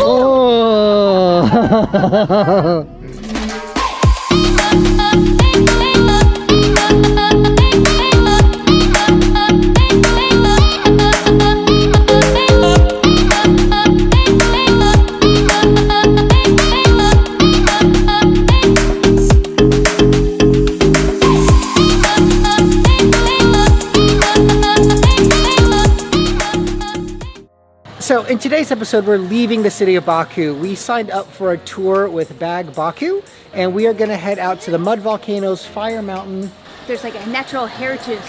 Oh! So in today's episode, we're leaving the city of Baku. We signed up for a tour with Bag Baku, and we are going to head out to the Mud Volcanoes, Fire Mountain. There's like a natural heritage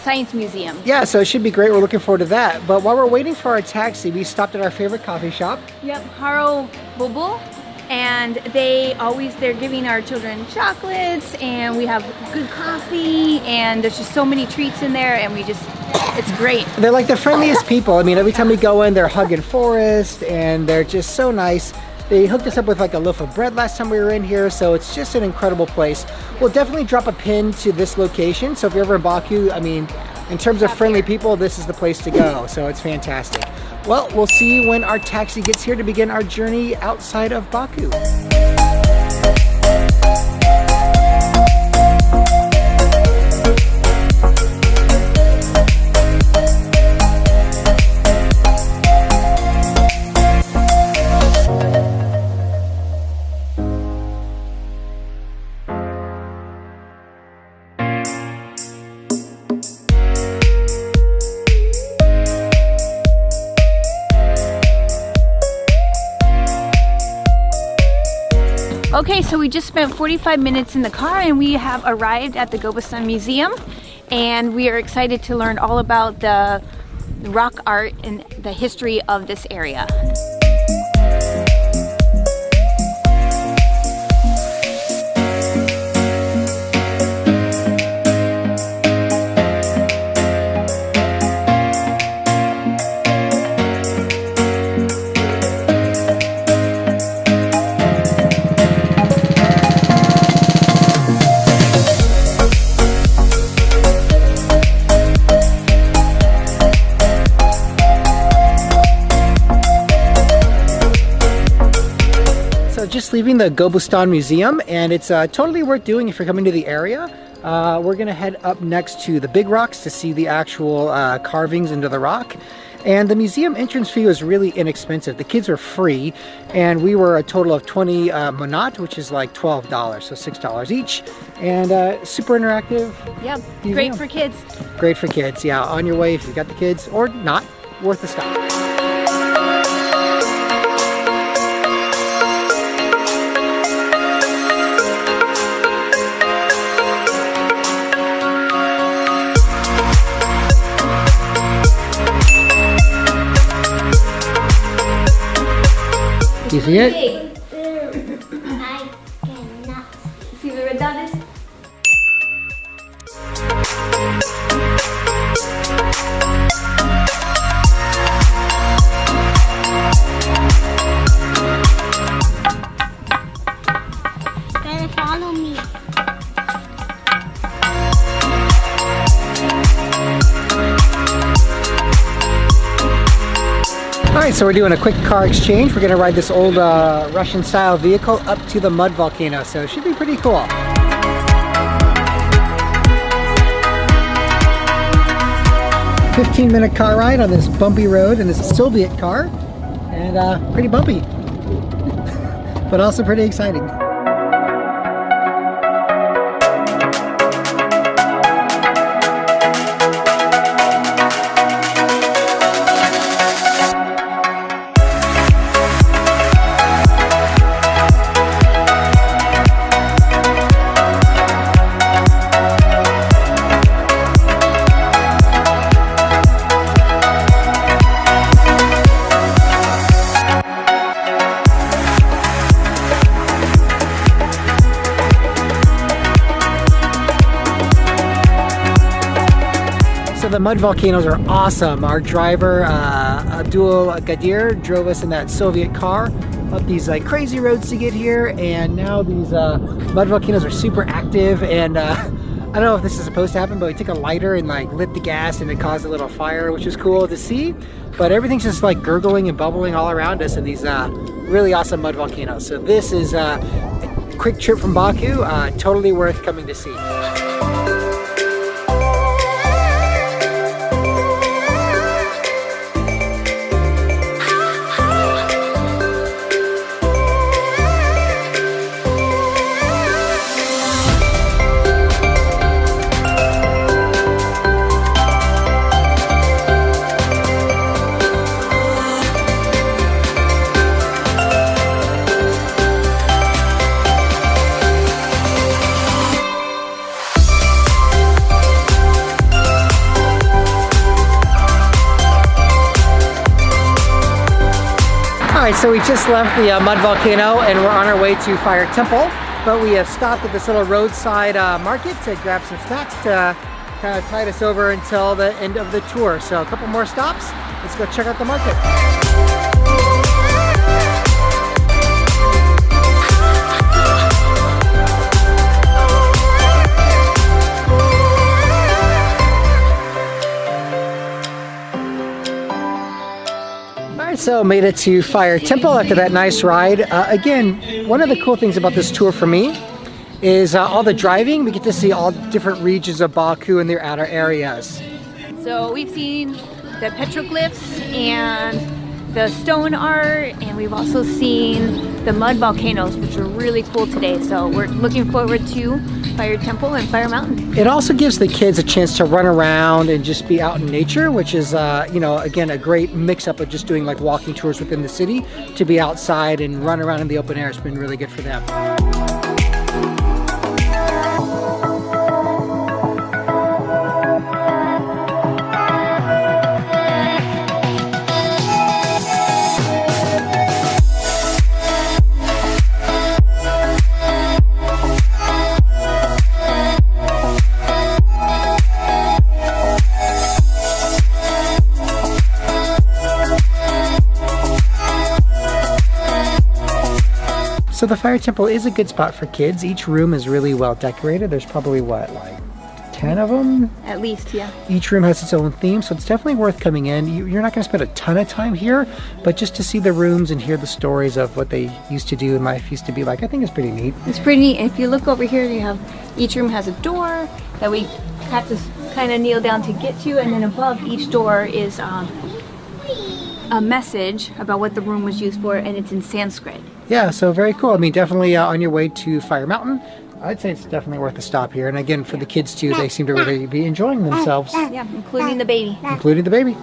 science museum. Yeah, so it should be great. We're looking forward to that. But while we're waiting for our taxi, we stopped at our favorite coffee shop. Yep, Haro Bubul. And they're giving our children chocolates, and we have good coffee, and there's just so many treats in there, and it's great. They're like the friendliest people. I mean, every time we go in, they're hugging Forrest, and they're just so nice. They hooked us up with like a loaf of bread last time we were in here, so it's just an incredible place. We'll definitely drop a pin to this location, so if you're ever in Baku, I mean, in terms of friendly people, this is the place to go, so it's fantastic. Well, we'll see you when our taxi gets here to begin our journey outside of Baku. Okay, so we just spent 45 minutes in the car and we have arrived at the Gobustan Museum, and we are excited to learn all about the rock art and the history of this area. Just leaving the Gobustan Museum, and it's totally worth doing if you're coming to the area. We're gonna head up next to the big rocks to see the actual carvings into the rock. And the museum entrance fee was really inexpensive. The kids were free, and we were a total of 20 manat, which is like $12, so $6 each. And super interactive. Yeah, museum. Great for kids. Great for kids, yeah. On your way if you've got the kids, or not, worth a stop. You see it? I cannot. See the red dot is? Better follow me. Alright, so we're doing a quick car exchange. We're going to ride this old Russian-style vehicle up to the Mud Volcano, so it should be pretty cool. 15-minute car ride on this bumpy road in this Soviet car, and pretty bumpy, but also pretty exciting. The Mud Volcanoes are awesome. Our driver, Abdul Gadir, drove us in that Soviet car up these like crazy roads to get here, and now these Mud Volcanoes are super active, and don't know if this is supposed to happen, but we took a lighter and like lit the gas and it caused a little fire, which was cool to see. But everything's just like gurgling and bubbling all around us in these really awesome mud volcanoes. So this is a quick trip from Baku, totally worth coming to see. Alright, so we just left the Mud Volcano and we're on our way to Fire Temple, but we have stopped at this little roadside market to grab some snacks to kind of tide us over until the end of the tour. So a couple more stops, let's go check out the market. So made it to Fire Temple after that nice ride. Again, one of the cool things about this tour for me is all the driving. We get to see all different regions of Baku and their outer areas. So we've seen the petroglyphs and the stone art, and we've also seen the mud volcanoes, which are really cool today. So we're looking forward to Fire Temple and Fire Mountain. It also gives the kids a chance to run around and just be out in nature, which is, you know, again, a great mix-up of just doing like walking tours within the city. To be outside and run around in the open air has been really good for them. So the Fire Temple is a good spot for kids. Each room is really well decorated. There's probably what, like 10 of them? At least, yeah. Each room has its own theme, so it's definitely worth coming in. You're not going to spend a ton of time here, but just to see the rooms and hear the stories of what they used to do and life used to be like, I think it's pretty neat. It's pretty neat. If you look over here, you have each room has a door that we have to kind of kneel down to get to, and then above each door is a message about what the room was used for, and it's in Sanskrit. Yeah, so very cool. I mean, definitely on your way to Fire Mountain, I'd say it's definitely worth a stop here. And again, for the kids too, they seem to really be enjoying themselves. Yeah, including the baby. Including the baby.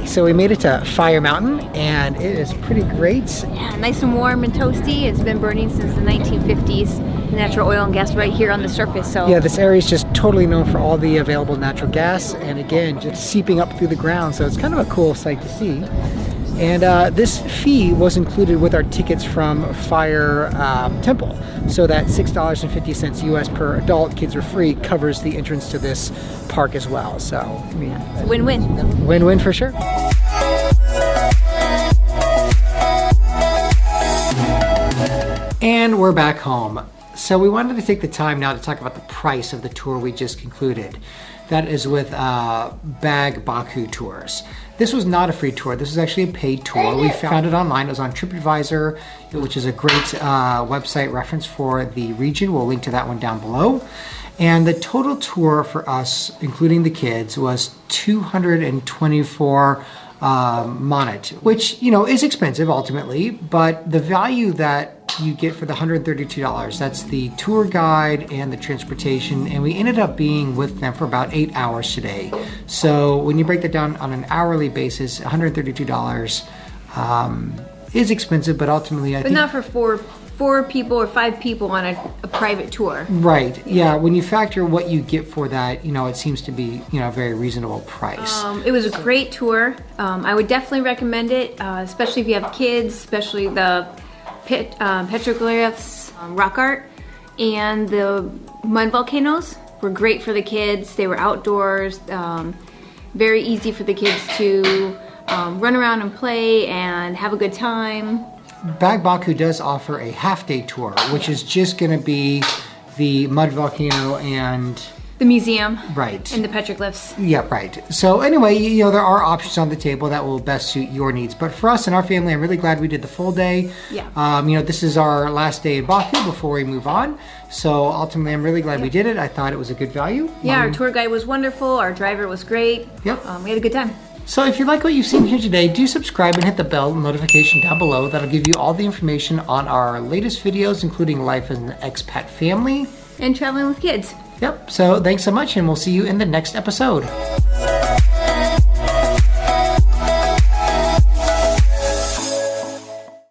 So we made it to Fire Mountain and it is pretty great. Yeah, nice and warm and toasty. It's been burning since the 1950s. Natural oil and gas right here on the surface. So yeah, this area is just totally known for all the available natural gas, and again, just seeping up through the ground. So it's kind of a cool sight to see. And this fee was included with our tickets from Fire Temple. So that $6.50 US per adult, kids are free, covers the entrance to this park as well. So, I mean, win-win. Win-win for sure. And we're back home. So we wanted to take the time now to talk about the price of the tour we just concluded. That is with Bag Baku Tours. This was not a free tour. This was actually a paid tour. We found it online. It was on TripAdvisor, which is a great website reference for the region. We'll link to that one down below. And the total tour for us, including the kids, was 224 monat, which, you know, is expensive ultimately, but the value that you get for the $132, that's the tour guide and the transportation, and we ended up being with them for about 8 hours today. So when you break that down on an hourly basis, $132 is expensive, but ultimately I think... But not for 4 people or 5 people on a private tour. Right. Yeah. When you factor what you get for that, you know, it seems to be, you know, a very reasonable price. It was a great tour. I would definitely recommend it, especially if you have kids, especially the petroglyphs, rock art, and the mud volcanoes were great for the kids. They were outdoors, very easy for the kids to run around and play and have a good time. Baku does offer a half-day tour, which is just going to be the mud volcano and the museum, right, and the petroglyphs. Yeah, right. So anyway, you know, there are options on the table that will best suit your needs. But for us and our family, I'm really glad we did the full day. Yeah. You know, this is our last day in Baku before we move on. So ultimately, I'm really glad we did it. I thought it was a good value. Yeah, our tour guide was wonderful. Our driver was great. Yep. We had a good time. So if you like what you've seen here today, do subscribe and hit the bell notification down below. That'll give you all the information on our latest videos, including life as an expat family. And traveling with kids. Yep. So thanks so much, and we'll see you in the next episode.